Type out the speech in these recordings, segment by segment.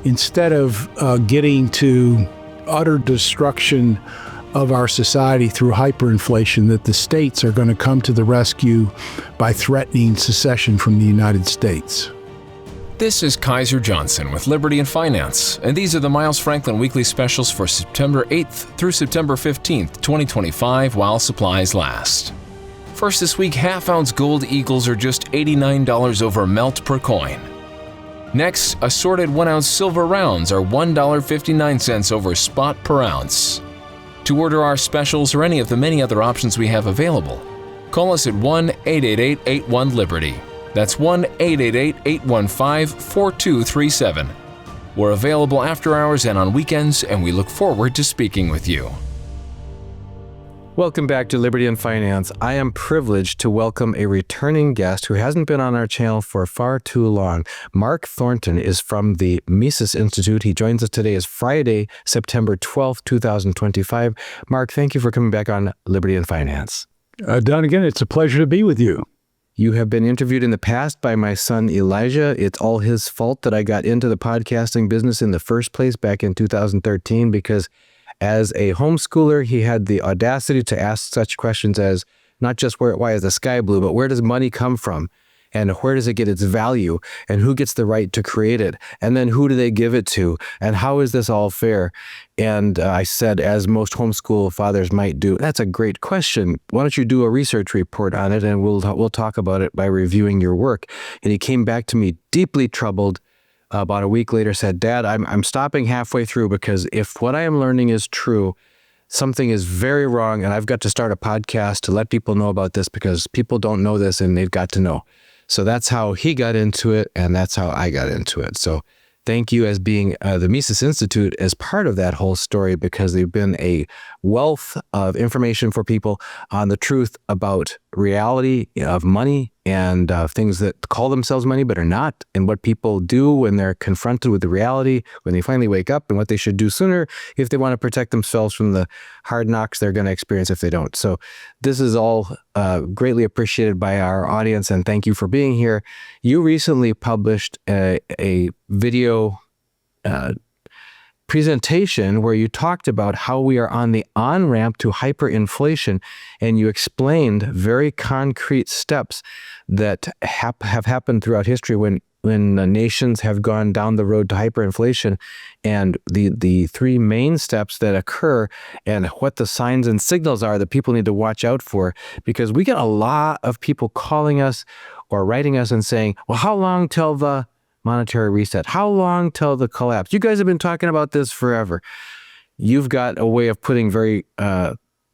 instead of getting to utter destruction of our society through hyperinflation, that the states are going to come to the rescue by threatening secession from the United States. This is Kaiser Johnson with Liberty and Finance, and these are the Miles Franklin Weekly Specials for September 8th through September 15th, 2025, while supplies last. First this week, half-ounce gold eagles are just $89 over melt per coin. Next, assorted 1-ounce silver rounds are $1.59 over spot per ounce. To order our specials or any of the many other options we have available, call us at 1-888-81-LIBERTY. That's 1-888-815-4237. We're available after hours and on weekends, and we look forward to speaking with you. Welcome back to Liberty and Finance. I am privileged to welcome a returning guest who hasn't been on our channel for far too long. Mark Thornton is from the Mises Institute. He joins us today as Friday, September 12th, 2025. Mark, thank you for coming back on Liberty and Finance. Dunnigan, it's a pleasure to be with you. You have been interviewed in the past by my son Elijah. It's all his fault that I got into the podcasting business in the first place back in 2013 because as a homeschooler, he had the audacity to ask such questions as not just why is the sky blue, but where does money come from? And where does it get its value? And who gets the right to create it? And then who do they give it to? And how is this all fair? And I said, as most homeschool fathers might do, that's a great question. Why don't you do a research report on it and we'll talk about it by reviewing your work. And he came back to me deeply troubled. About a week later said, Dad, I'm stopping halfway through because if what I am learning is true, something is very wrong and I've got to start a podcast to let people know about this because people don't know this and they've got to know. So that's how he got into it and that's how I got into it. So thank you as being the Mises Institute as part of that whole story because they've been a wealth of information for people on the truth about reality of money and things that call themselves money but are not, and what people do when they're confronted with the reality, when they finally wake up, and what they should do sooner if they want to protect themselves from the hard knocks they're going to experience if they don't. So this is all greatly appreciated by our audience, and thank you for being here. You recently published a video presentation where you talked about how we are on the on-ramp to hyperinflation, and you explained very concrete steps that have happened throughout history when nations have gone down the road to hyperinflation, and the three main steps that occur and what the signs and signals are that people need to watch out for, because we get a lot of people calling us or writing us and saying, well, how long till the monetary reset? How long till the collapse? You guys have been talking about this forever. You've got a way of putting very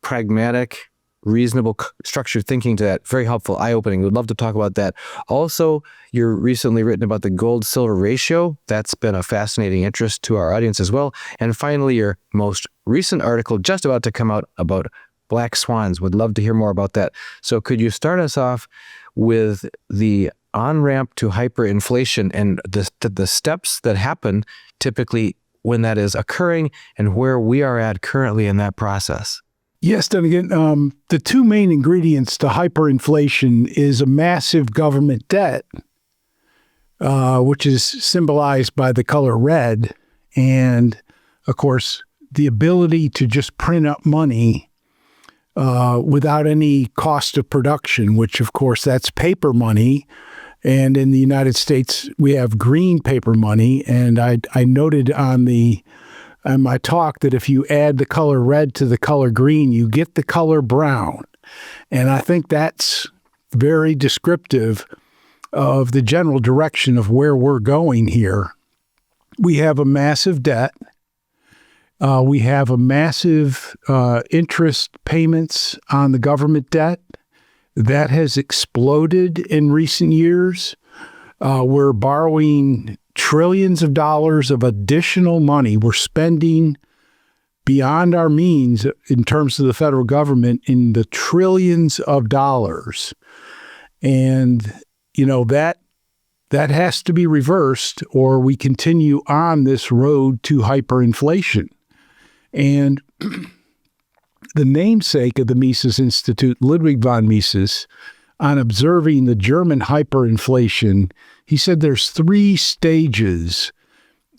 pragmatic, reasonable, structured thinking to that. Very helpful, eye-opening. We'd love to talk about that. Also, you're recently written about the gold-silver ratio. That's been a fascinating interest to our audience as well. And finally, your most recent article just about to come out about black swans. Would love to hear more about that. So could you start us off with the on-ramp to hyperinflation and the steps that happen typically when that is occurring and where we are at currently in that process? Yes, Dunnigan. The two main ingredients to hyperinflation is a massive government debt, which is symbolized by the color red, and, of course, the ability to just print up money without any cost of production, which, of course, that's paper money. And in the United States, we have green paper money. And I noted on my talk that if you add the color red to the color green, you get the color brown. And I think that's very descriptive of the general direction of where we're going here. We have a massive debt. We have a massive interest payments on the government debt. That has exploded in recent years. We're borrowing trillions of dollars of additional money. We're spending beyond our means in terms of the federal government in the trillions of dollars. And, that has to be reversed or we continue on this road to hyperinflation. And the namesake of the Mises Institute, Ludwig von Mises, on observing the German hyperinflation, he said there's three stages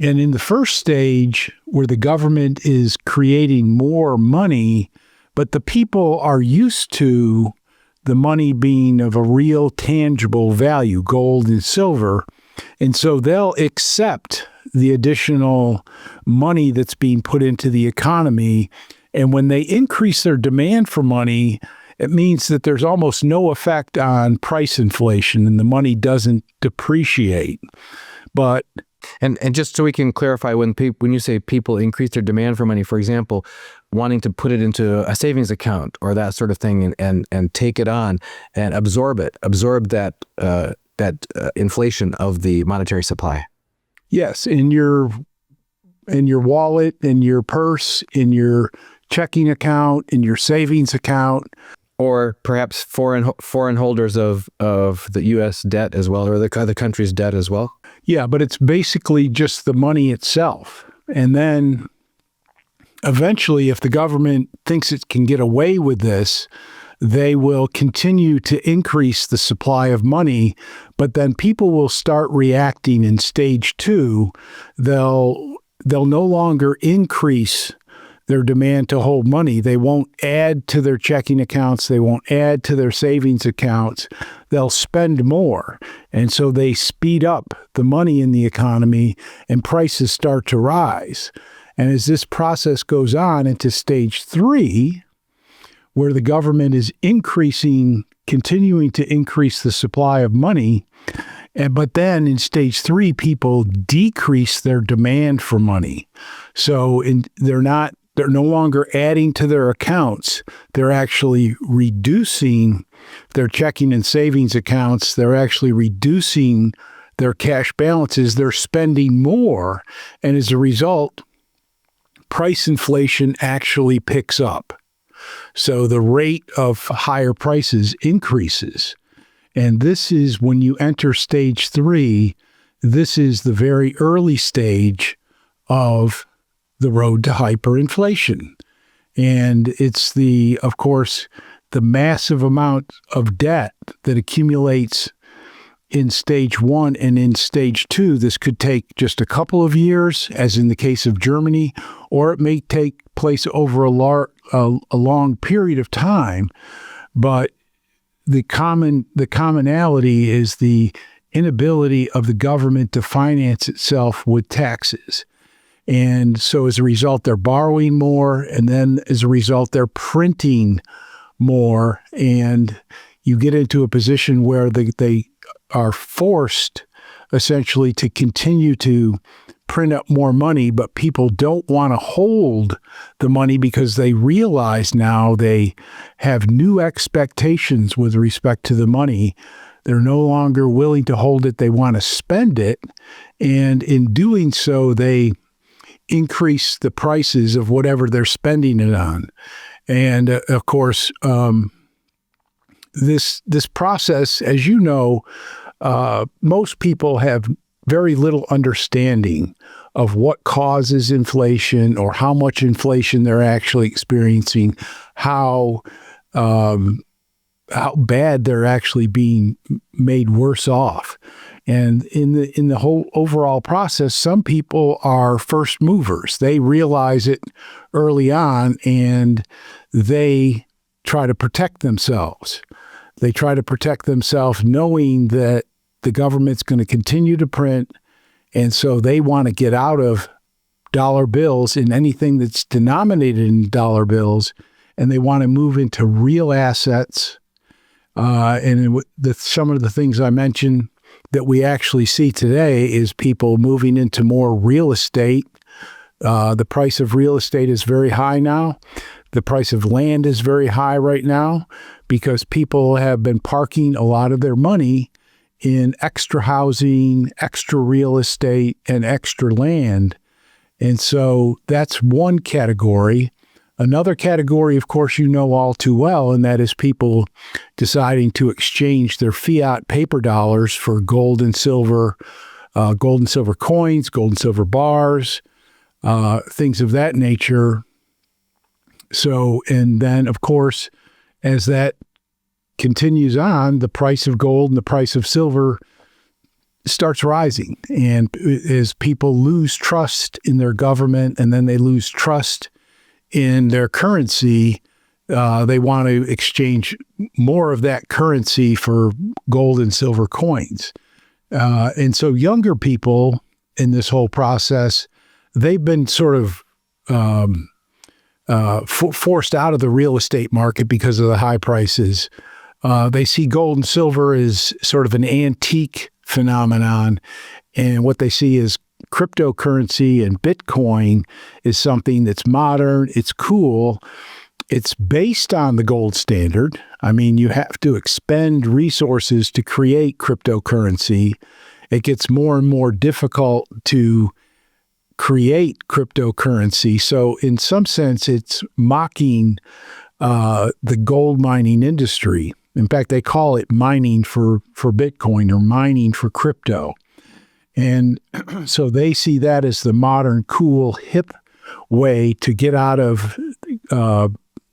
And in the first stage, where the government is creating more money, but the people are used to the money being of a real tangible value, gold and silver, and so they'll accept the additional money that's being put into the economy. And when they increase their demand for money, it means that there's almost no effect on price inflation and the money doesn't depreciate. But And just so we can clarify, when you say people increase their demand for money, for example, wanting to put it into a savings account or that sort of thing and take it on and absorb that inflation of the monetary supply. yes, in your wallet, in your purse, in your checking account, in your savings account. Or perhaps foreign holders of the U.S. debt as well, or the other country's debt as well. Yeah, but it's basically just the money itself. And then eventually, if the government thinks it can get away with this, they will continue to increase the supply of money, but then people will start reacting in stage 2. They'll no longer increase their demand to hold money. They won't add to their checking accounts. They won't add to their savings accounts. They'll spend more. And so they speed up the money in the economy and prices start to rise. And as this process goes on into stage 3, where the government is continuing to increase the supply of money, but then in stage 3, people decrease their demand for money. So they're no longer adding to their accounts. They're actually reducing their checking and savings accounts. They're actually reducing their cash balances. They're spending more. And as a result, price inflation actually picks up. So the rate of higher prices increases. And this is when you enter stage 3, this is the very early stage of the road to hyperinflation. And it's of course, the massive amount of debt that accumulates in stage 1 and in stage 2. This could take just a couple of years, as in the case of Germany, or it may take place over a long period of time. But the commonality is the inability of the government to finance itself with taxes. And so as a result, they're borrowing more, and then as a result, they're printing more, and you get into a position where they are forced essentially to continue to print up more money, but people don't want to hold the money because they realize now they have new expectations with respect to the money. They're no longer willing to hold it. They want to spend it. And in doing so, they increase the prices of whatever they're spending it on. And of course, this process, as you know, most people have very little understanding of what causes inflation or how much inflation they're actually experiencing, how bad they're actually being made worse off. And in the whole overall process, some people are first movers. They realize it early on and they try to protect themselves. They try to protect themselves knowing that the government's going to continue to print. And so they want to get out of dollar bills and anything that's denominated in dollar bills. And they want to move into real assets. And some of the things I mentioned that we actually see today is people moving into more real estate. The price of real estate is very high now. The price of land is very high right now because people have been parking a lot of their money in extra housing, extra real estate, and extra land. And so that's one category. Another category, of course, you know all too well, and that is people deciding to exchange their fiat paper dollars for gold and silver coins, gold and silver bars, things of that nature. So, and then, of course, as that continues on, the price of gold and the price of silver starts rising. And as people lose trust in their government and then they lose trust in their currency, they want to exchange more of that currency for gold and silver coins. And so younger people in this whole process, they've been sort of forced out of the real estate market because of the high prices. They see gold and silver as sort of an antique phenomenon. And what they see is cryptocurrency and Bitcoin is something that's modern, it's cool, it's based on the gold standard. I mean, you have to expend resources to create cryptocurrency. It gets more and more difficult to create cryptocurrency. So in some sense, it's mocking the gold mining industry. In fact, they call it mining for Bitcoin or mining for crypto. And so they see that as the modern, cool, hip way to get out of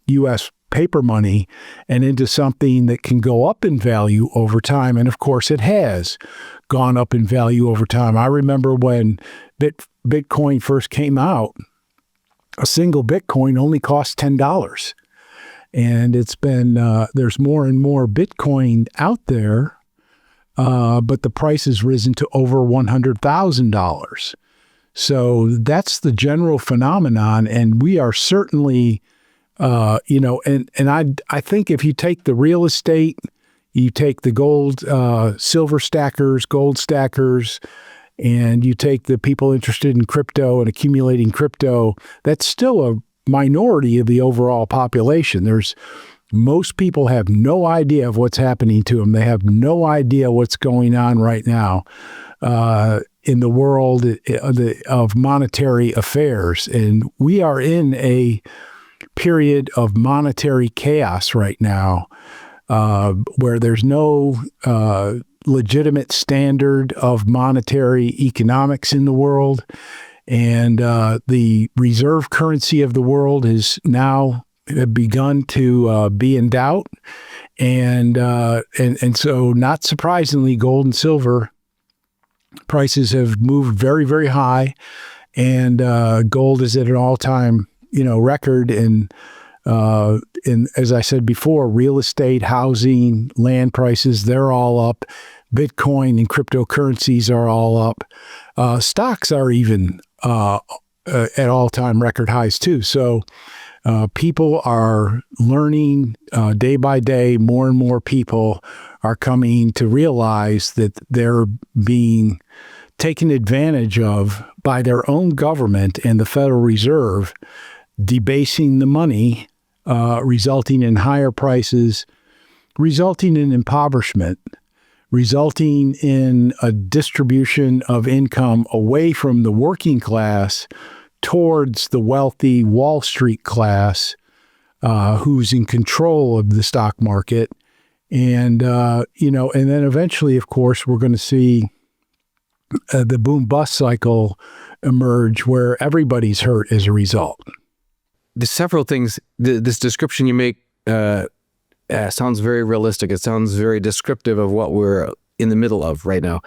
U.S. paper money and into something that can go up in value over time. And of course, it has gone up in value over time. I remember when Bitcoin first came out, a single Bitcoin only cost $10. And it's been, there's more and more Bitcoin out there, but the price has risen to over $100,000. So that's the general phenomenon. And we are certainly, and I think if you take the real estate, you take the gold, silver stackers, gold stackers, and you take the people interested in crypto and accumulating crypto, that's still a minority of the overall population. Most people have no idea of what's happening to them. They have no idea what's going on right now in the world of monetary affairs. And we are in a period of monetary chaos right now, where there's no legitimate standard of monetary economics in the world. And the reserve currency of the world has now begun to be in doubt. And so not surprisingly, gold and silver prices have moved very, very high. And gold is at an all-time, record. And as I said before, real estate, housing, land prices, they're all up. Bitcoin and cryptocurrencies are all up. Stocks are even at all-time record highs too. So people are learning day by day. More and more people are coming to realize that they're being taken advantage of by their own government and the Federal Reserve, debasing the money, resulting in higher prices, resulting in impoverishment, resulting in a distribution of income away from the working class towards the wealthy Wall Street class, who's in control of the stock market. And, and then eventually, of course, we're going to see the boom-bust cycle emerge where everybody's hurt as a result. There's several things. This description you make sounds very realistic. It sounds very descriptive of what we're in the middle of right now.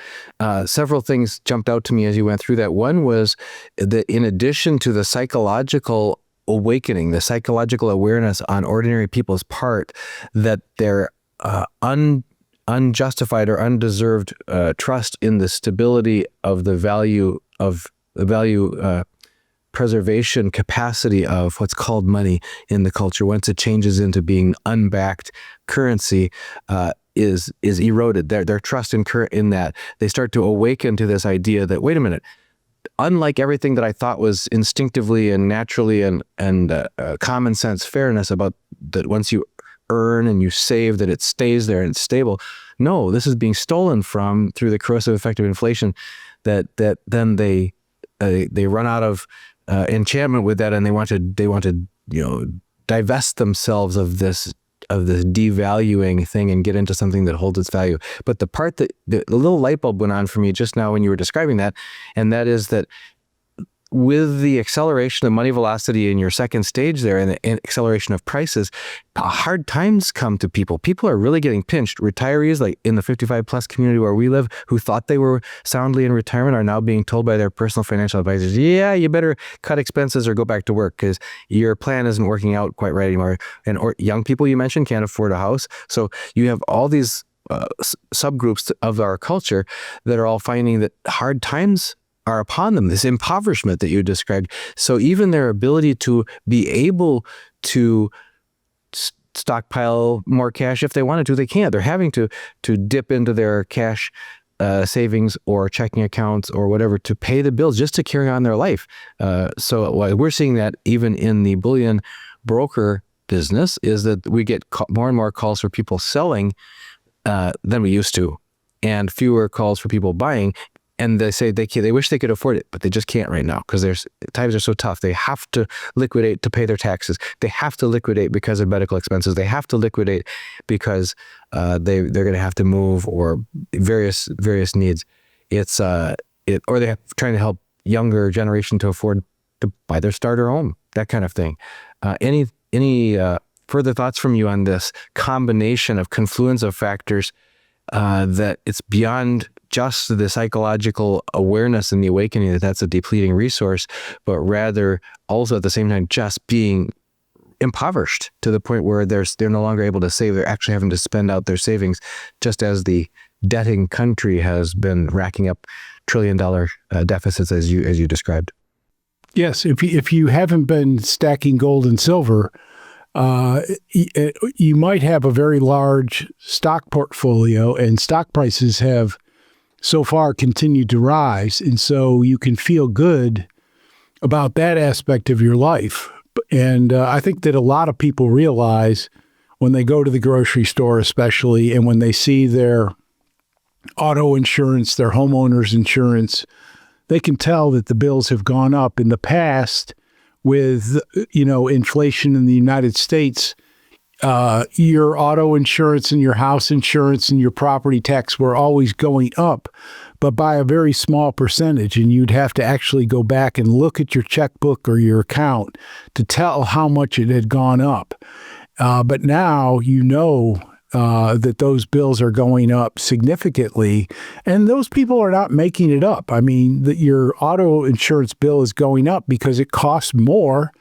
Several things jumped out to me as you went through that. One was that in addition to the psychological awakening, the psychological awareness on ordinary people's part that their unjustified or undeserved trust in the stability of the value preservation capacity of what's called money in the culture, once it changes into being unbacked currency, is eroded. Their trust in that. They start to awaken to this idea that, wait a minute, unlike everything that I thought was instinctively and naturally and common sense fairness about that once you earn and you save that it stays there and it's stable. No, this is being stolen from through the corrosive effect of inflation. That then they run out of enchantment with that, and they want to divest themselves of this devaluing thing and get into something that holds its value. But the part that the little light bulb went on for me just now when you were describing that, and that is that with the acceleration of money velocity in your second stage there and the acceleration of prices, hard times come to people. People are really getting pinched. Retirees, like in the 55 plus community where we live, who thought they were soundly in retirement are now being told by their personal financial advisors, yeah, you better cut expenses or go back to work because your plan isn't working out quite right anymore. And or young people you mentioned can't afford a house. So you have all these subgroups of our culture that are all finding that hard times are upon them, this impoverishment that you described. So even their ability to be able to stockpile more cash if they wanted to, they can't. They're having to dip into their cash savings or checking accounts or whatever to pay the bills just to carry on their life. So we're seeing that even in the bullion broker business is that we get more and more calls for people selling than we used to, and fewer calls for people buying. And they say they wish they could afford it, but they just can't right now because times are so tough. They have to liquidate to pay their taxes. They have to liquidate because of medical expenses. They have to liquidate because they're going to have to move or various needs. It's or they're trying to help younger generation to afford to buy their starter home, that kind of thing. Any further thoughts from you on this combination of confluence of factors that it's beyond just the psychological awareness and the awakening that that's a depleting resource, but rather also at the same time just being impoverished to the point where they're no longer able to save. They're actually having to spend out their savings, just as the debting country has been racking up $1 trillion deficits as you described. Yes, if you haven't been stacking gold and silver, you might have a very large stock portfolio, and stock prices have so far continued to rise. And so you can feel good about that aspect of your life. And I think that a lot of people realize when they go to the grocery store, especially, and when they see their auto insurance, their homeowner's insurance, they can tell that the bills have gone up. In the past, with, inflation in the United States, your auto insurance and your house insurance and your property tax were always going up, but by a very small percentage. And you'd have to actually go back and look at your checkbook or your account to tell how much it had gone up. But now that those bills are going up significantly, and those people are not making it up. I mean, your auto insurance bill is going up because it costs more.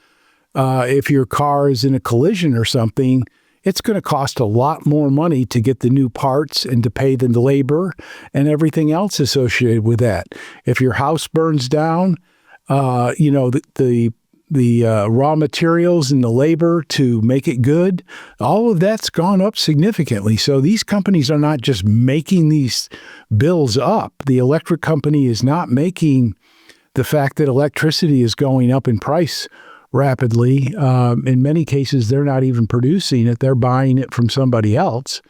If your car is in a collision or something, it's going to cost a lot more money to get the new parts and to pay the labor and everything else associated with that. If your house burns down, the raw materials and the labor to make it good, all of that's gone up significantly. So these companies are not just making these bills up. The electric company is not making the fact that electricity is going up in price rapidly. In many cases, they're not even producing it. They're buying it from somebody else.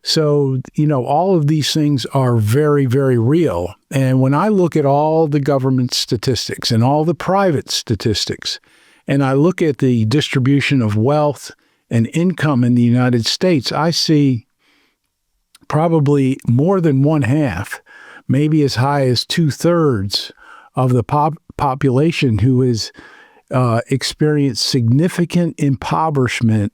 So, all of these things are very, very real. And when I look at all the government statistics and all the private statistics, and I look at the distribution of wealth and income in the United States, I see probably more than one half, maybe as high as 2/3 of the population who is experienced significant impoverishment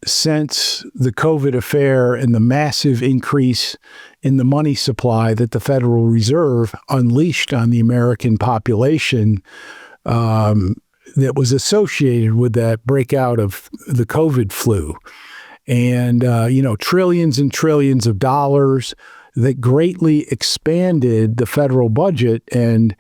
since the COVID affair and the massive increase in the money supply that the Federal Reserve unleashed on the American population that was associated with that breakout of the COVID flu. And, trillions and trillions of dollars that greatly expanded the federal budget. And,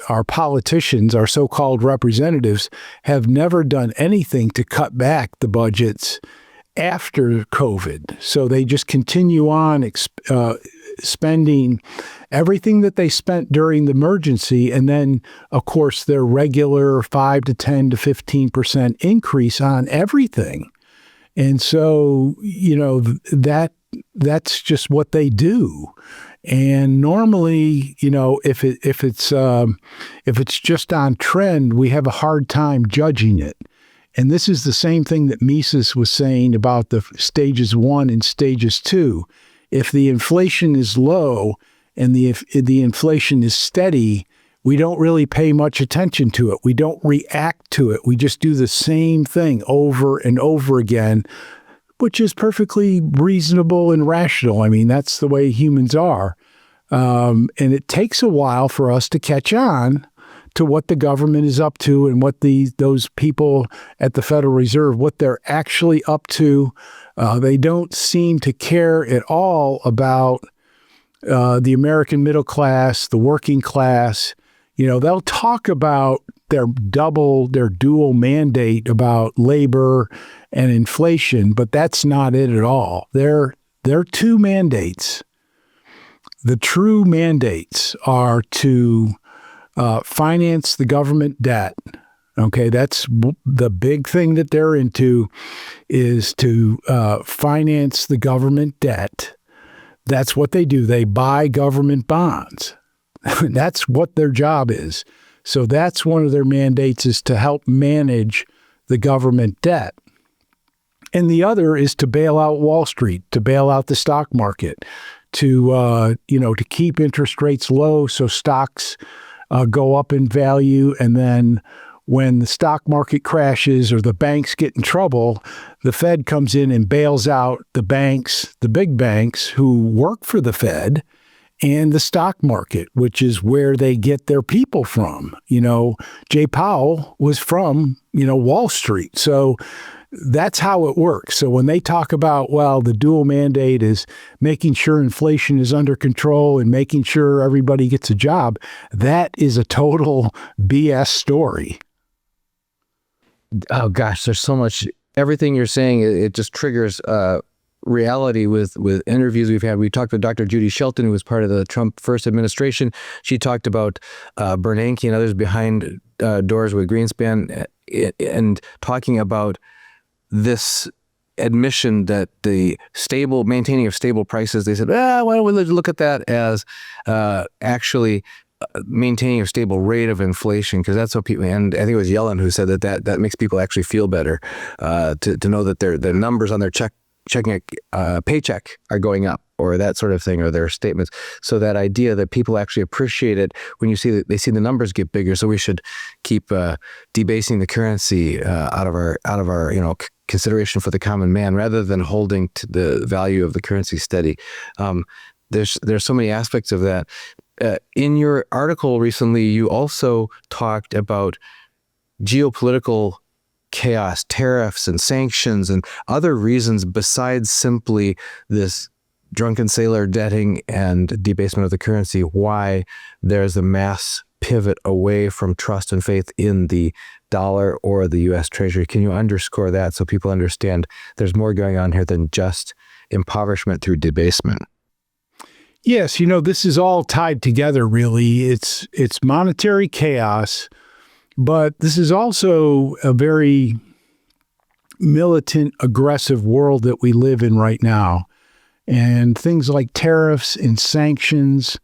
our politicians, our so-called representatives, have never done anything to cut back the budgets after COVID. So they just continue on spending everything that they spent during the emergency, and then, of course, their regular 5 to 10 to 15% increase on everything. And so, that's just what they do. And normally, if it's just on trend, we have a hard time judging it. And this is the same thing that Mises was saying about the stages 1 and stages 2. If the inflation is low and the inflation is steady, we don't really pay much attention to it. We don't react to it. We just do the same thing over and over again, which is perfectly reasonable and rational. I mean, that's the way humans are. And it takes a while for us to catch on to what the government is up to and what those people at the Federal Reserve, what they're actually up to. They don't seem to care at all about the American middle class, the working class. They'll talk about their dual mandate about labor and inflation, but that's not it at all. They're two mandates. The true mandates are to finance the government debt. Okay, that's the big thing that they're into, is to finance the government debt. That's what they do. They buy government bonds. That's what their job is. So that's one of their mandates, is to help manage the government debt. And the other is to bail out Wall Street, to bail out the stock market, to keep interest rates low so stocks go up in value. And then when the stock market crashes or the banks get in trouble, the Fed comes in and bails out the banks, the big banks who work for the Fed, and the stock market, which is where they get their people from. Jay Powell was from, Wall Street. So that's how it works. So when they talk about, the dual mandate is making sure inflation is under control and making sure everybody gets a job, that is a total BS story. Oh gosh, there's so much. Everything you're saying, it just triggers reality with interviews we've had. We talked with Dr. Judy Shelton, who was part of the Trump first administration. She talked about Bernanke and others behind doors with Greenspan, and talking about this admission that the maintaining of stable prices, they said, why don't we look at that as actually maintaining a stable rate of inflation, because that's what people, and I think it was Yellen who said that makes people actually feel better, to know that their numbers on their paycheck are going up, or that sort of thing, or their statements. So that idea that people actually appreciate it when they see the numbers get bigger. So we should keep debasing the currency out of our consideration for the common man, rather than holding to the value of the currency steady. There's so many aspects of that. In your article recently, you also talked about geopolitical chaos, tariffs and sanctions and other reasons besides simply this drunken sailor debting and debasement of the currency, why there's a mass pivot away from trust and faith in the dollar or the U.S. Treasury. Can you underscore that so people understand there's more going on here than just impoverishment through debasement? Yes, this is all tied together, really. It's monetary chaos, but this is also a very militant, aggressive world that we live in right now. And things like tariffs and sanctions,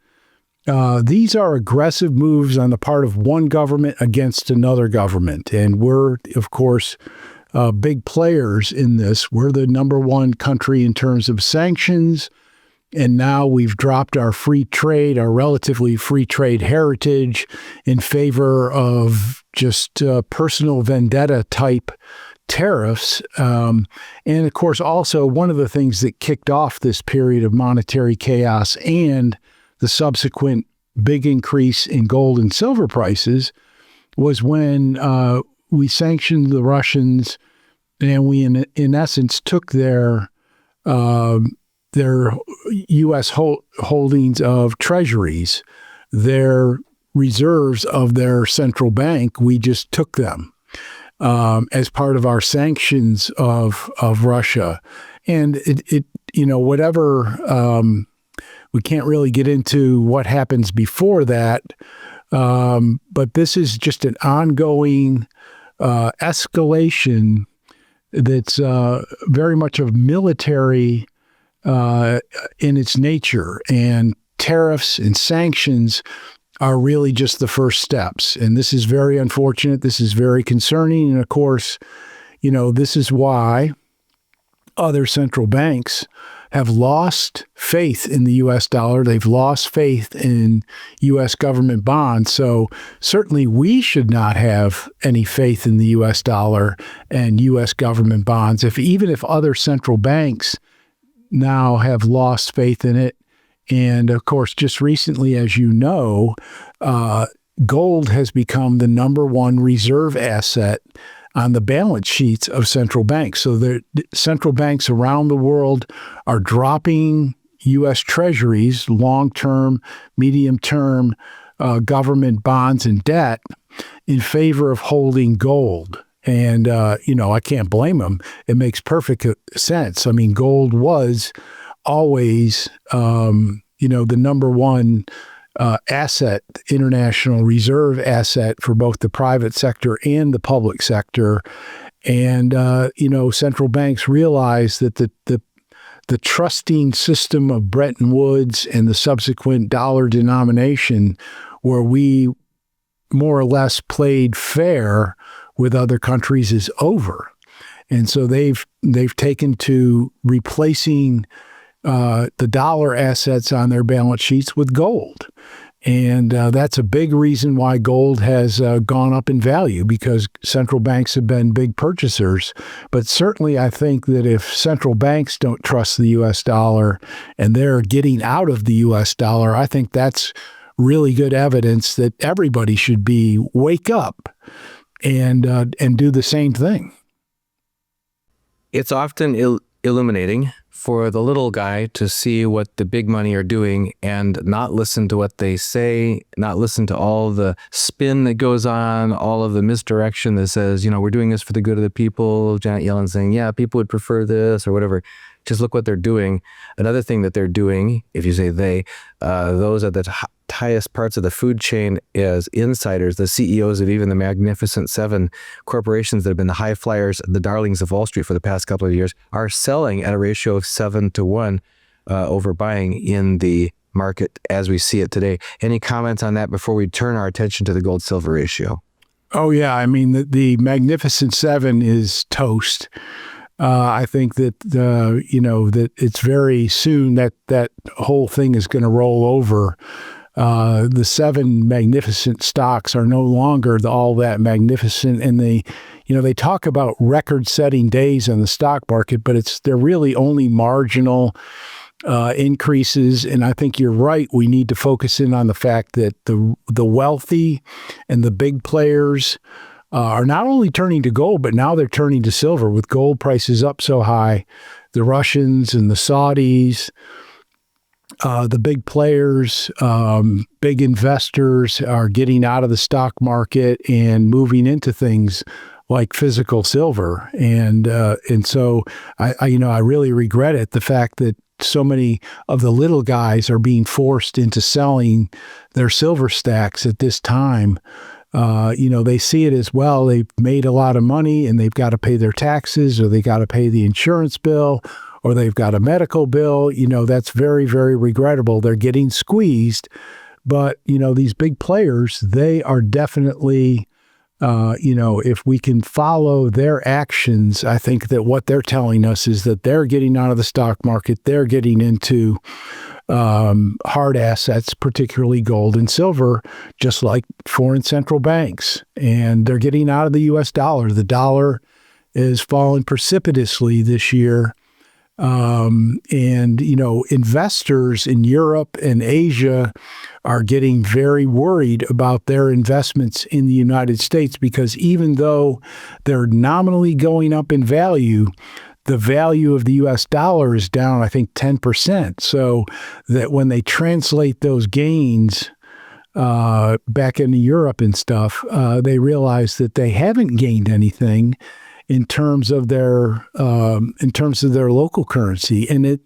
these are aggressive moves on the part of one government against another government. And we're, of course, big players in this. We're the number one country in terms of sanctions. And now we've dropped our free trade, our relatively free trade heritage, in favor of just personal vendetta type tariffs. And of course, also one of the things that kicked off this period of monetary chaos and the subsequent big increase in gold and silver prices was when we sanctioned the Russians, and we, in essence, took their U.S. holdings of Treasuries, their reserves of their central bank. We just took them as part of our sanctions of Russia. And we can't really get into what happens before that, but this is just an ongoing escalation that's very much of military in its nature, and tariffs and sanctions are really just the first steps. And this is very unfortunate. This is very concerning. And of course, this is why other central banks have lost faith in the U.S. dollar. They've lost faith in U.S. government bonds. So certainly we should not have any faith in the U.S. dollar and U.S. government bonds, even if other central banks now have lost faith in it. And of course, just recently, as you know, gold has become the number one reserve asset on the balance sheets of central banks. So the central banks around the world are dropping U.S. Treasuries, long-term, medium-term government bonds and debt in favor of holding gold. And, I can't blame them. It makes perfect sense. I mean, gold was always, the number one asset, international reserve asset for both the private sector and the public sector. And, central banks realize that the trusting system of Bretton Woods and the subsequent dollar denomination, where we more or less played fair with other countries, is over. And so they've taken to replacing the dollar assets on their balance sheets with gold. And that's a big reason why gold has gone up in value, because central banks have been big purchasers. But certainly I think that if central banks don't trust the U.S. dollar and they're getting out of the U.S. dollar, I think that's really good evidence that everybody should wake up and do the same thing. It's often illuminating for the little guy to see what the big money are doing and not listen to what they say, not listen to all the spin that goes on, all of the misdirection that says, we're doing this for the good of the people. Janet Yellen saying, yeah, people would prefer this or whatever. Just look what they're doing. Another thing that they're doing, if you say they, those are the highest parts of the food chain as insiders, the CEOs of even the Magnificent Seven corporations that have been the high flyers, the darlings of Wall Street for the past couple of years, are selling at a ratio of 7-1 over buying in the market as we see it today. Any comments on that before we turn our attention to the gold-silver ratio? Oh, yeah. I mean, the Magnificent Seven is toast. I think that, that it's very soon that whole thing is going to roll over. The seven magnificent stocks are no longer all that magnificent. And they talk about record-setting days on the stock market, but they're really only marginal increases. And I think you're right. We need to focus in on the fact that the wealthy and the big players are not only turning to gold, but now they're turning to silver with gold prices up so high. The Russians and the Saudis, the big players, big investors are getting out of the stock market and moving into things like physical silver. And so I really regret it, the fact that so many of the little guys are being forced into selling their silver stacks at this time. They see it as, well, they've made a lot of money and they've got to pay their taxes, or they got to pay the insurance bill, or they've got a medical bill. That's very, very regrettable. They're getting squeezed. But, these big players, they are definitely, if we can follow their actions, I think that what they're telling us is that they're getting out of the stock market. They're getting into hard assets, particularly gold and silver, just like foreign central banks. And they're getting out of the U.S. dollar. The dollar is falling precipitously this year. Investors in Europe and Asia are getting very worried about their investments in the United States, because even though they're nominally going up in value, the value of the U.S. dollar is down, I think, 10%. So that when they translate those gains back into Europe and stuff, they realize that they haven't gained anything in terms of their local currency. And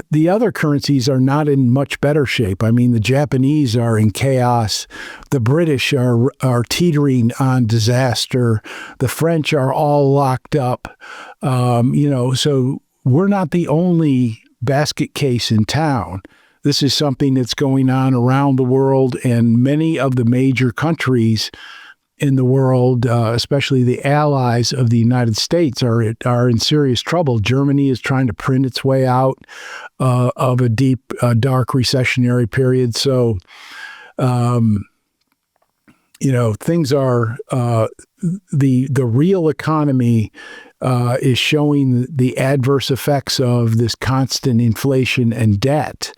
the other currencies are not in much better shape. I mean, the Japanese are in chaos. The British are teetering on disaster. The French are all locked up. So we're not the only basket case in town. This is something that's going on around the world, and many of the major countries in the world, especially the allies of the United States, are in serious trouble. Germany is trying to print its way out of a deep, dark recessionary period. So, things are the real economy is showing the adverse effects of this constant inflation and debt.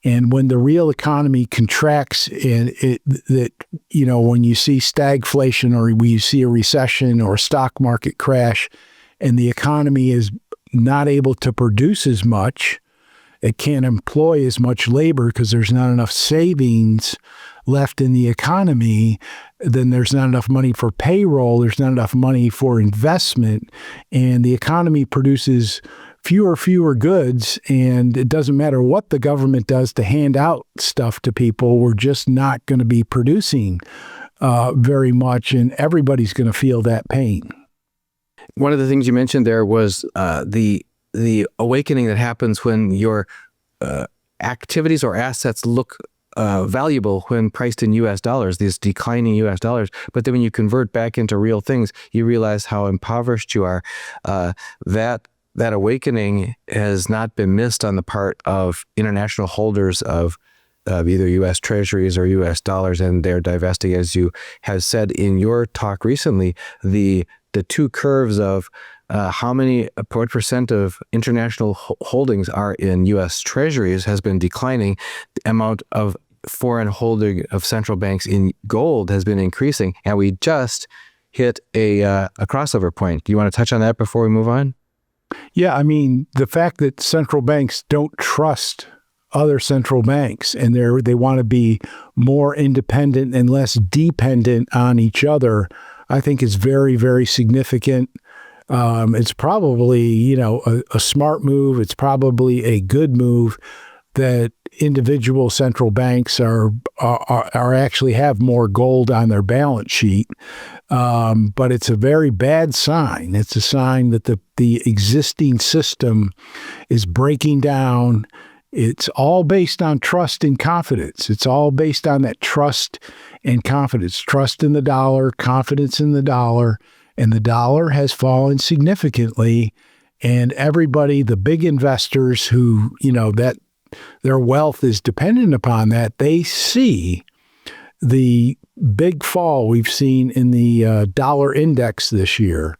And when the real economy contracts, when you see stagflation or when you see a recession or a stock market crash, and the economy is not able to produce as much, it can't employ as much labor because there's not enough savings left in the economy, then there's not enough money for payroll, there's not enough money for investment, and the economy produces fewer goods, and it doesn't matter what the government does to hand out stuff to people, we're just not going to be producing very much, and everybody's going to feel that pain. One of the things you mentioned there was the awakening that happens when your activities or assets look valuable when priced in U.S. dollars, these declining U.S. dollars. But then when you convert back into real things, you realize how impoverished you are. That awakening has not been missed on the part of international holders of either U.S. Treasuries or U.S. dollars, and they're divesting, as you have said in your talk recently, the two curves of what percent of international holdings are in U.S. Treasuries has been declining. The amount of foreign holding of central banks in gold has been increasing, and we just hit a crossover point. Do you want to touch on that before we move on? Yeah, I mean, the fact that central banks don't trust other central banks and they want to be more independent and less dependent on each other, I think is very, very significant. It's probably, a smart move. It's probably a good move that individual central banks are actually have more gold on their balance sheet. But it's a very bad sign. It's a sign that the existing system is breaking down. It's all based on trust and confidence. It's all based on that trust and confidence. Trust in the dollar, confidence in the dollar. And the dollar has fallen significantly. And everybody, the big investors who, that their wealth is dependent upon that, they see the big fall we've seen in the dollar index this year.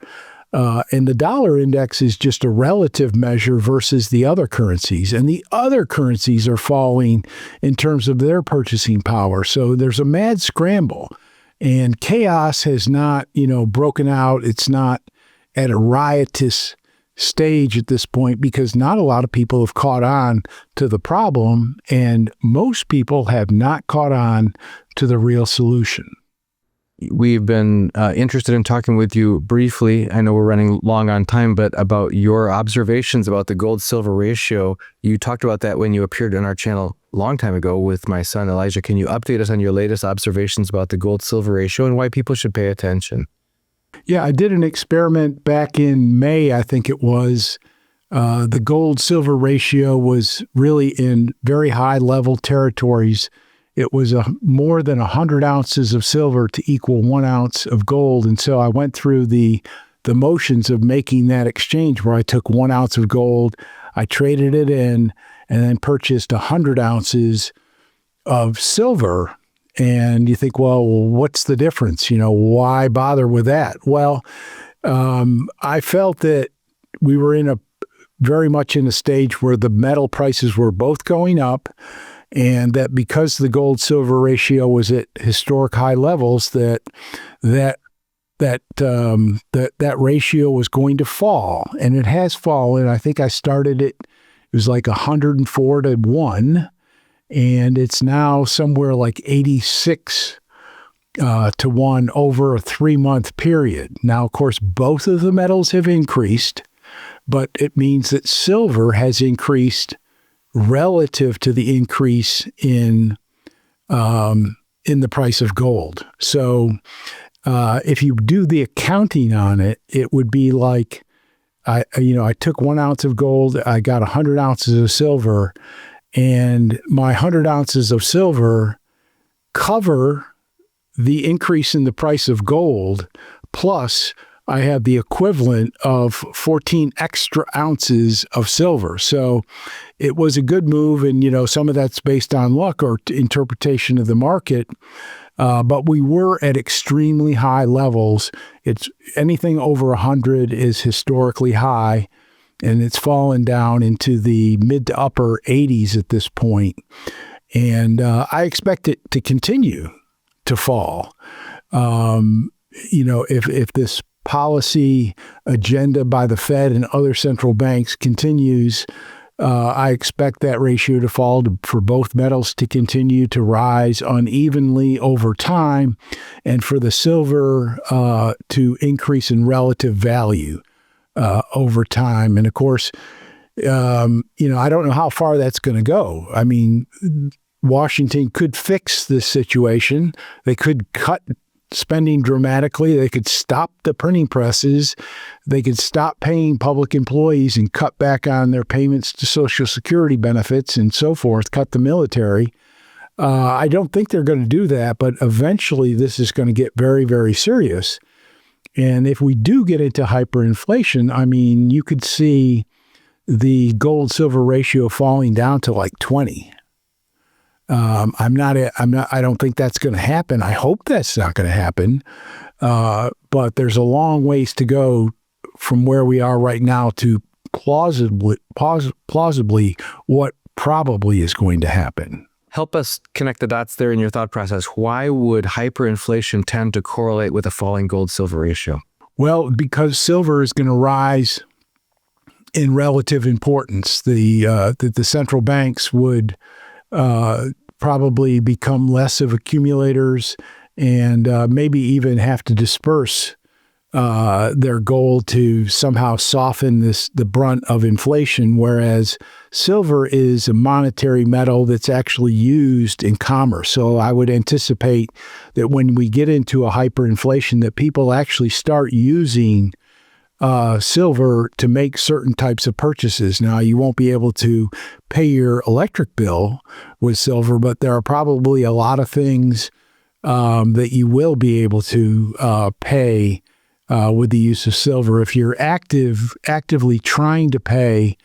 And the dollar index is just a relative measure versus the other currencies. And the other currencies are falling in terms of their purchasing power. So there's a mad scramble. And chaos has not, broken out. It's not at a riotous stage at this point because not a lot of people have caught on to the problem, and most people have not caught on to the real solution. We've been interested in talking with you briefly. I know we're running long on time, but about your observations about the gold-silver ratio. You talked about that when you appeared on our channel a long time ago with my son Elijah. Can you update us on your latest observations about the gold-silver ratio and why people should pay attention? Yeah, I did an experiment back in May, I think it was. The gold-silver ratio was really in very high-level territories. It was more than 100 ounces of silver to equal 1 ounce of gold. And so I went through the motions of making that exchange where I took 1 ounce of gold, I traded it in, and then purchased 100 ounces of silver. And you think, well, what's the difference? Why bother with that? Well, I felt that we were very much in a stage where the metal prices were both going up, and that because the gold-silver ratio was at historic high levels, that ratio was going to fall, and it has fallen. I think I started it was like 104 to 1, and it's now somewhere like 86 to 1 over a 3-month period. Now, of course, both of the metals have increased, but it means that silver has increased relative to the increase in the price of gold. So if you do the accounting on it, it would be like, I took 1 ounce of gold, I got 100 ounces of silver, and my 100 ounces of silver cover the increase in the price of gold, plus I have the equivalent of 14 extra ounces of silver. So it was a good move. And, some of that's based on luck or interpretation of the market. But we were at extremely high levels. It's anything over 100 is historically high, and it's fallen down into the mid to upper 80s at this point. And I expect it to continue to fall. If this policy agenda by the Fed and other central banks continues, I expect that ratio to fall, for both metals to continue to rise unevenly over time, and for the silver to increase in relative value over time. And of course, I don't know how far that's going to go. I mean, Washington could fix this situation. They could cut spending dramatically. They could stop the printing presses. They could stop paying public employees and cut back on their payments to Social Security benefits and so forth, cut the military. I don't think they're going to do that, but eventually this is going to get very, very serious. And if we do get into hyperinflation, I mean, you could see the gold-silver ratio falling down to like 20. I don't think that's going to happen. I hope that's not going to happen. But there's a long ways to go from where we are right now to plausibly what probably is going to happen. Help us connect the dots there in your thought process. Why would hyperinflation tend to correlate with a falling gold-silver ratio? Well, because silver is going to rise in relative importance. The central banks would probably become less of accumulators and maybe even have to disperse their gold to somehow soften the brunt of inflation, whereas silver is a monetary metal that's actually used in commerce. So I would anticipate that when we get into a hyperinflation, that people actually start using silver to make certain types of purchases. Now, you won't be able to pay your electric bill with silver, but there are probably a lot of things that you will be able to pay with the use of silver. If you're actively trying to pay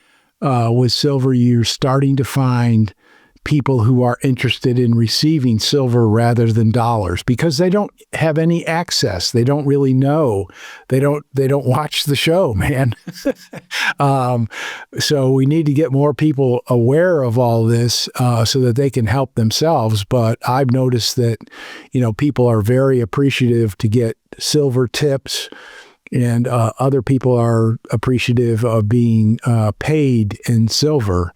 with silver, you're starting to find people who are interested in receiving silver rather than dollars because they don't have any access. They don't really know. They don't watch the show, man. So we need to get more people aware of all this so that they can help themselves. But I've noticed that, people are very appreciative to get silver tips, and other people are appreciative of being paid in silver.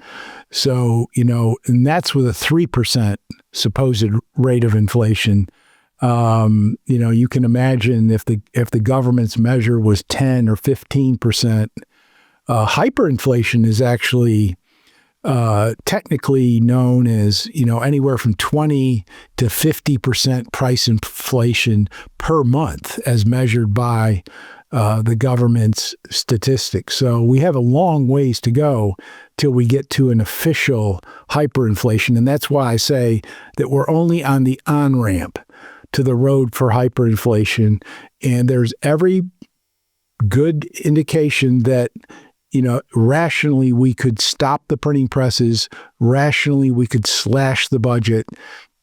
So, and that's with a 3% supposed rate of inflation. You can imagine if the government's measure was 10 or 15%, hyperinflation is actually technically known as, anywhere from 20 to 50% price inflation per month as measured by the government's statistics. So we have a long ways to go till we get to an official hyperinflation. And that's why I say that we're only on the on-ramp to the road for hyperinflation. And there's every good indication that, rationally we could stop the printing presses, rationally we could slash the budget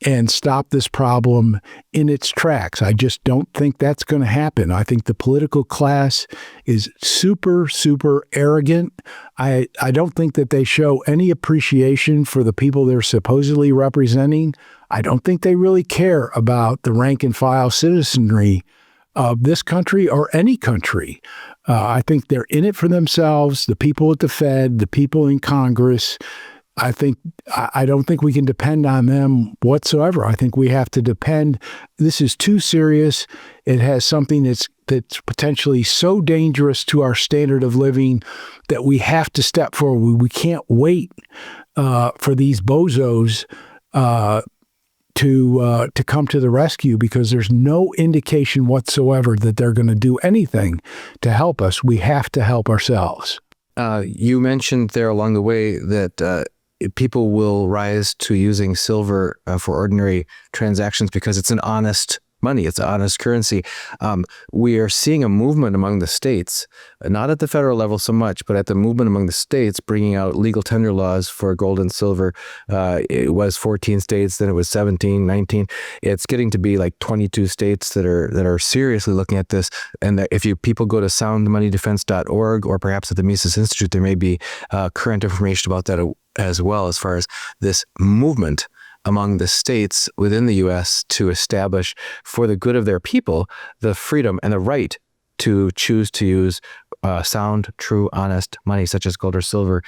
and stop this problem in its tracks. I just don't think that's going to happen. I think the political class is super, super arrogant. I don't think that they show any appreciation for the people they're supposedly representing. I don't think they really care about the rank and file citizenry of this country or any country. I think they're in it for themselves, the people at the Fed, the people in Congress. I don't think we can depend on them whatsoever. I think we have to depend. This is too serious. It has something that's potentially so dangerous to our standard of living that we have to step forward. We can't wait for these bozos to come to the rescue, because there's no indication whatsoever that they're going to do anything to help us. We have to help ourselves. You mentioned there along the way that people will rise to using silver for ordinary transactions because it's an honest money. It's an honest currency. We are seeing a movement among the states, not at the federal level so much, but at the movement among the states, bringing out legal tender laws for gold and silver. It was 14 states, then it was 17, 19. It's getting to be like 22 states that are seriously looking at this. And that if people go to soundmoneydefense.org or perhaps at the Mises Institute, there may be current information about that as well, as far as this movement among the states within the U.S. to establish, for the good of their people, the freedom and the right to choose to use sound, true, honest money, such as gold or silver.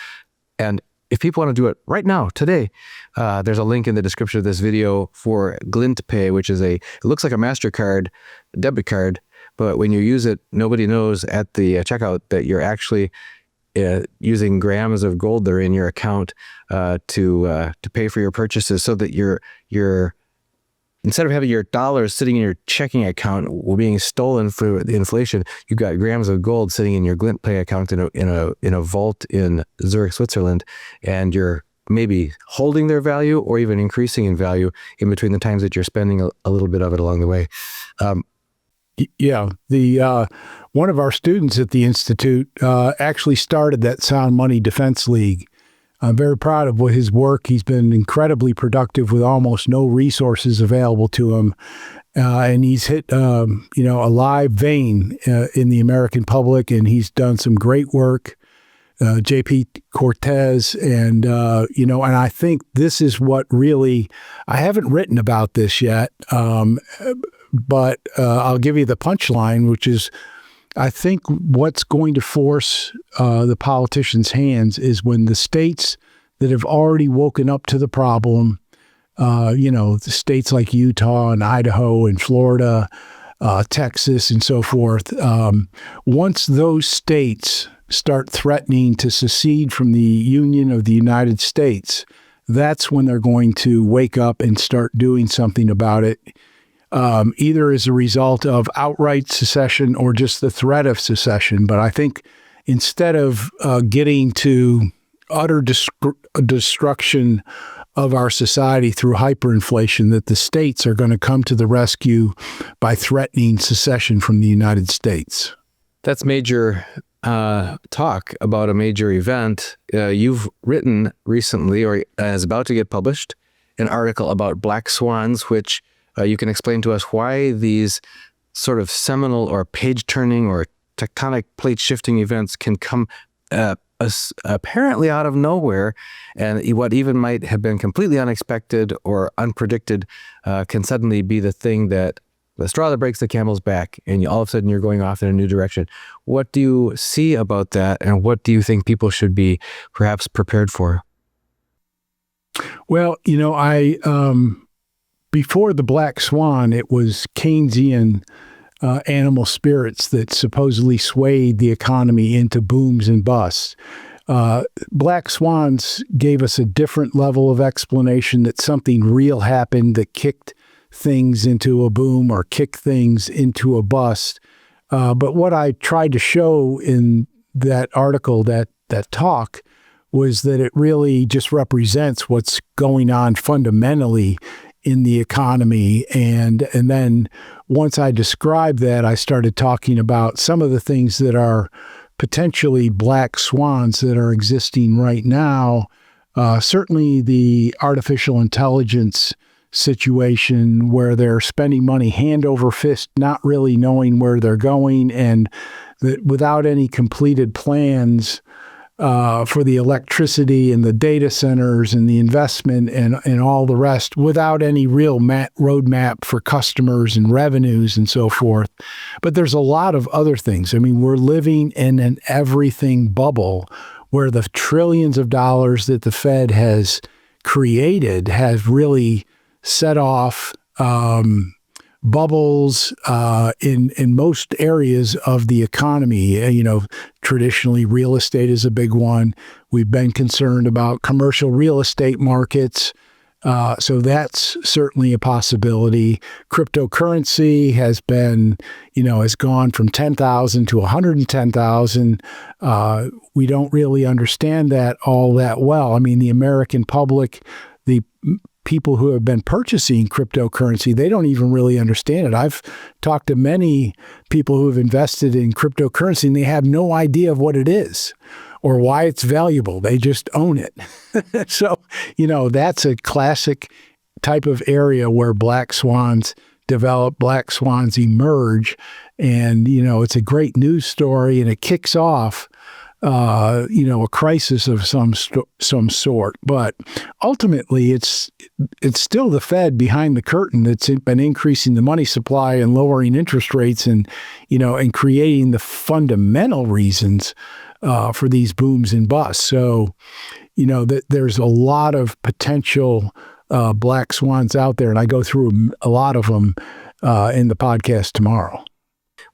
And if people want to do it right now, today, there's a link in the description of this video for Glint Pay, which is it looks like a MasterCard debit card, but when you use it, nobody knows at the checkout that you're actually using grams of gold that are in your account to pay for your purchases, so that you're instead of having your dollars sitting in your checking account being stolen for the inflation, you've got grams of gold sitting in your Glint Pay account in a vault in Zurich, Switzerland, and you're maybe holding their value or even increasing in value in between the times that you're spending a little bit of it along the way. Yeah, one of our students at the Institute actually started that Sound Money Defense League. I'm very proud of his work. He's been incredibly productive with almost no resources available to him. And he's hit, a live vein in the American public, and he's done some great work. J.P. Cortez, and I think this is what really, I haven't written about this yet, but I'll give you the punchline, which is, I think what's going to force the politicians' hands is when the states that have already woken up to the problem, the states like Utah and Idaho and Florida, Texas and so forth, once those states start threatening to secede from the Union of the United States, that's when they're going to wake up and start doing something about it. Either as a result of outright secession or just the threat of secession. But I think instead of getting to utter destruction of our society through hyperinflation, that the states are going to come to the rescue by threatening secession from the United States. That's major talk about a major event. You've written recently, or is about to get published, an article about black swans, which you can explain to us why these sort of seminal or page-turning or tectonic plate-shifting events can come apparently out of nowhere, and what even might have been completely unexpected or unpredicted can suddenly be the thing that the straw that breaks the camel's back, and all of a sudden you're going off in a new direction. What do you see about that, and what do you think people should be perhaps prepared for? Well, before the black swan, it was Keynesian animal spirits that supposedly swayed the economy into booms and busts. Black swans gave us a different level of explanation that something real happened that kicked things into a boom or kicked things into a bust. But what I tried to show in that article, that talk, was that it really just represents what's going on fundamentally in the economy. And then once I described that, I started talking about some of the things that are potentially black swans that are existing right now. Certainly the artificial intelligence situation where they're spending money hand over fist, not really knowing where they're going, and that without any completed plans for the electricity and the data centers and the investment and all the rest, without any real roadmap for customers and revenues and so forth. But there's a lot of other things. I mean, we're living in an everything bubble where the trillions of dollars that the Fed has created has really set off bubbles in most areas of the economy. Traditionally, real estate is a big one. We've been concerned about commercial real estate markets. So that's certainly a possibility. Cryptocurrency has been, has gone from 10,000 to 110,000. We don't really understand that all that well. I mean, the American public, the people who have been purchasing cryptocurrency, they don't even really understand it. I've talked to many people who have invested in cryptocurrency and they have no idea of what it is or why it's valuable. They just own it. So, that's a classic type of area where black swans develop, black swans emerge. And, it's a great news story, and it kicks off a crisis of some sort. But ultimately, it's still the Fed behind the curtain that's been increasing the money supply and lowering interest rates, and and creating the fundamental reasons for these booms and busts. So, there's a lot of potential black swans out there, and I go through a lot of them in the podcast tomorrow.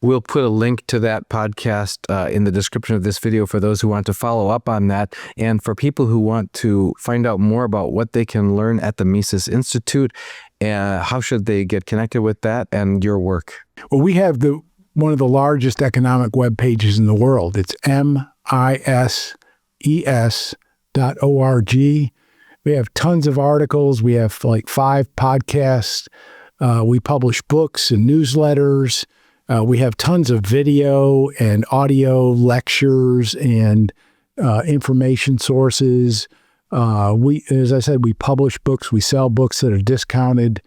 We'll put a link to that podcast in the description of this video for those who want to follow up on that. And for people who want to find out more about what they can learn at the Mises Institute, how should they get connected with that and your work? Well, we have one of the largest economic web pages in the world. It's mises.org. We have tons of articles. We have like 5 podcasts. We publish books and newsletters. We have tons of video and audio lectures and information sources. As I said, we publish books. We sell books that are discounted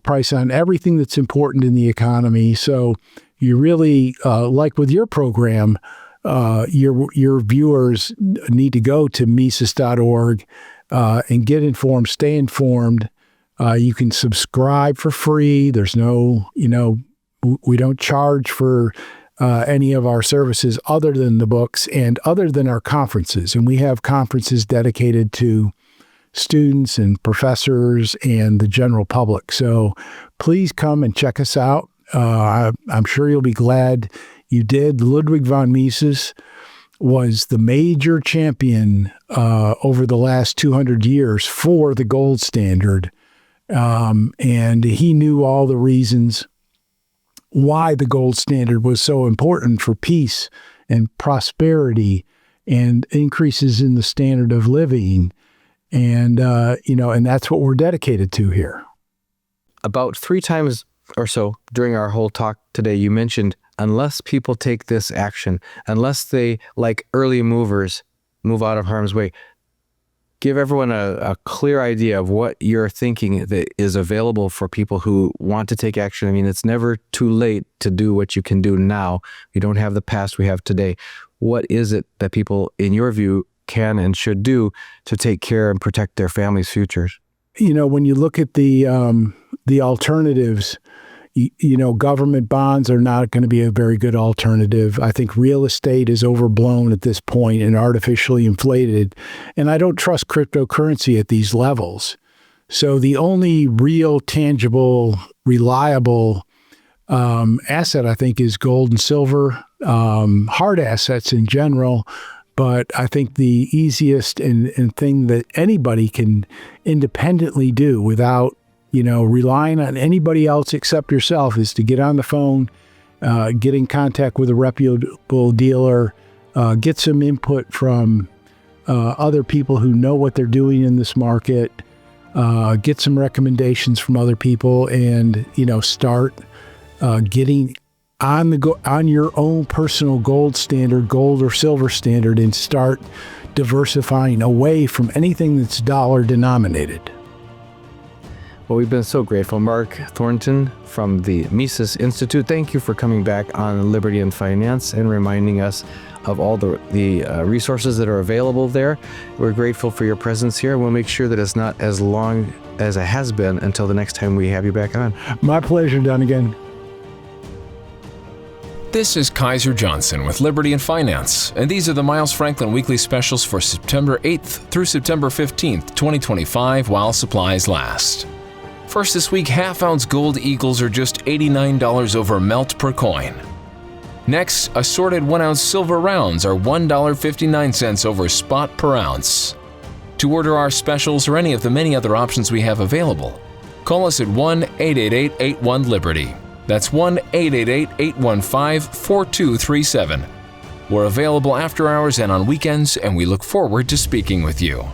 price on everything that's important in the economy. So you really, like with your program, your viewers need to go to Mises.org and get informed, stay informed. You can subscribe for free. There's no, we don't charge for any of our services other than the books and other than our conferences. And we have conferences dedicated to students and professors and the general public. So please come and check us out. I'm sure you'll be glad you did. Ludwig von Mises was the major champion over the last 200 years for the gold standard. And he knew all the reasons why the gold standard was so important for peace and prosperity and increases in the standard of living. And, and that's what we're dedicated to here. About 3 times or so during our whole talk today, you mentioned, unless people take this action, unless they, like early movers, move out of harm's way, give everyone a clear idea of what you're thinking that is available for people who want to take action. I mean, it's never too late to do what you can do now. We don't have the past, we have today. What is it that people, in your view, can and should do to take care and protect their families' futures? When you look at the alternatives, government bonds are not going to be a very good alternative. I think real estate is overblown at this point and artificially inflated. And I don't trust cryptocurrency at these levels. So the only real, tangible, reliable asset, I think, is gold and silver, hard assets in general. But I think the easiest and thing that anybody can independently do without relying on anybody else except yourself is to get on the phone, get in contact with a reputable dealer, get some input from other people who know what they're doing in this market, get some recommendations from other people, and start getting on your own personal gold standard, gold or silver standard, and start diversifying away from anything that's dollar denominated. Well, we've been so grateful. Mark Thornton from the Mises Institute, thank you for coming back on Liberty and Finance and reminding us of all the resources that are available there. We're grateful for your presence here. We'll make sure that it's not as long as it has been until the next time we have you back on. My pleasure, Dunnigan. This is Kaiser Johnson with Liberty and Finance, and these are the Miles Franklin Weekly Specials for September 8th through September 15th, 2025, while supplies last. First this week, half-ounce gold eagles are just $89 over melt per coin. Next, assorted 1-ounce silver rounds are $1.59 over spot per ounce. To order our specials or any of the many other options we have available, call us at 1-888-81-LIBERTY. That's 1-888-815-4237. We're available after hours and on weekends, and we look forward to speaking with you.